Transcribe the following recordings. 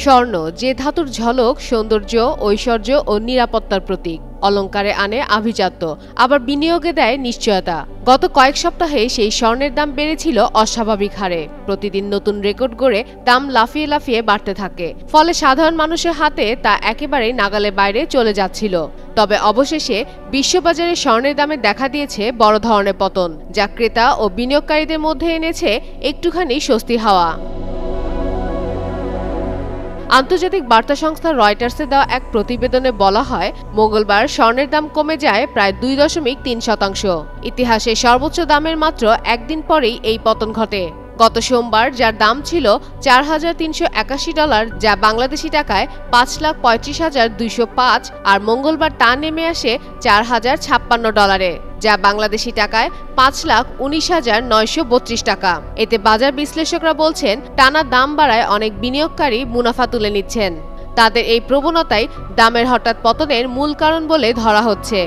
স্বর্ণ যে ধাতুর ঝলক, সৌন্দর্য, ঐশ্বর্য ও নিরাপত্তার প্রতীক। অলংকারে আনে আভিজাত্য, আবার বিনিয়োগে দেয় নিশ্চয়তা। গত কয়েক সপ্তাহে সেই স্বর্ণের দাম বেড়েছিল অস্বাভাবিক হারে। প্রতিদিন নতুন রেকর্ড গড়ে দাম লাফিয়ে লাফিয়ে বাড়তে থাকে। ফলে সাধারণ মানুষের হাতে তা একেবারেই নাগালের বাইরে চলে যাচ্ছিল। তবে অবশেষে বিশ্ববাজারে স্বর্ণের দামে দেখা দিয়েছে বড় ধরনের পতন, যা ক্রেতা ও বিনিয়োগকারীদের মধ্যে এনেছে একটুখানি স্বস্তির হাওয়া। আন্তর্জাতিক বার্তা সংস্থা রয়টার্সে দেওয়া এক প্রতিবেদনে বলা হয়, মঙ্গলবার স্বর্ণের দাম কমে যায় প্রায় 2.3%। ইতিহাসে সর্বোচ্চ দামের মাত্র একদিন পরেই এই পতন ঘটে। গত সোমবার যার দাম ছিল $4,381, যা বাংলাদেশি টাকায় $5,35,205, আর মঙ্গলবার তা নেমে আসে $4,056, যা বাংলাদেশি টাকায় $5,19,932 টাকা। এতে বাজার বিশ্লেষকরা বলছেন, টানা দাম বাড়ায় অনেক বিনিয়োগকারী মুনাফা তুলে নিচ্ছেন। তাদের এই প্রবণতাই দামের হঠাৎ পতনের মূল কারণ বলে ধরা হচ্ছে।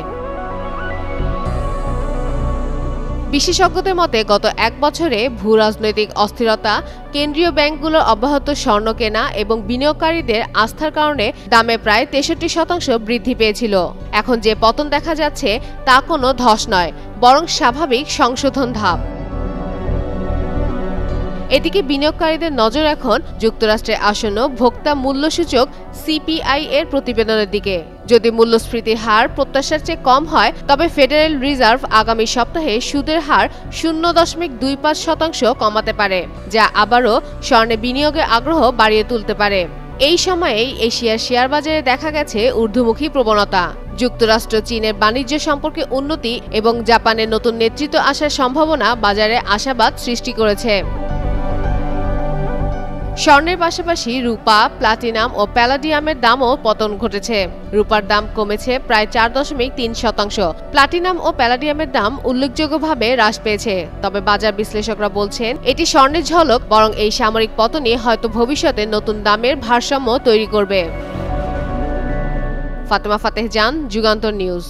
বিশেষজ্ঞদের মতে গত এক বছরে ভূরাজনৈতিক অস্থিরতা, কেন্দ্রীয় ব্যাংকগুলোর অব্যাহত স্বর্ণ কেনা এবং বিনিয়োগকারীদের আস্থার কারণে দামে প্রায় 63% বৃদ্ধি পেয়েছিল। এখন যে পতন দেখা যাচ্ছে তা কোনো ধস নয়, বরং স্বাভাবিক সংশোধন ধাপ। এদিকে বিনিয়োগকারীদের নজর এখন যুক্তরাষ্ট্রের আসন্ন ভোক্তা মূল্যসূচক সিপিআই এর প্রতিবেদনের দিকে। যদি মূল্যস্ফীতির হার প্রত্যাশার চেয়ে কম হয়, তবে ফেডারেল রিজার্ভ আগামী সপ্তাহে সুদের হার 0.25% কমাতে পারে, যা আবারও স্বর্ণে বিনিয়োগের আগ্রহ বাড়িয়ে তুলতে পারে। এই সময়েই এশিয়ার শেয়ার বাজারে দেখা গেছে ঊর্ধ্বমুখী প্রবণতা। যুক্তরাষ্ট্র চীনের বাণিজ্য সম্পর্কে উন্নতি এবং জাপানের নতুন নেতৃত্ব আসার সম্ভাবনা বাজারে আশাবাদ সৃষ্টি করেছে। স্বর্ণের পাশাপাশি রূপা, প্লাটিনাম ও প্যালাডিয়ামের দামও পতন ঘটেছে। রূপার দাম কমেছে প্রায় 4.3%। প্লাটিনাম ও প্যালাডিয়ামের দাম উল্লেখযোগ্যভাবে হ্রাস পেয়েছে। তবে বাজার বিশ্লেষকরা বলছেন, এটি স্বর্ণের ঝলক, বরং এই সাময়িক পতনই হয়তো ভবিষ্যতে নতুন দামের ভারসাম্য তৈরি করবে। ফাতেমা ফাতেহ জান, যুগান্তর নিউজ।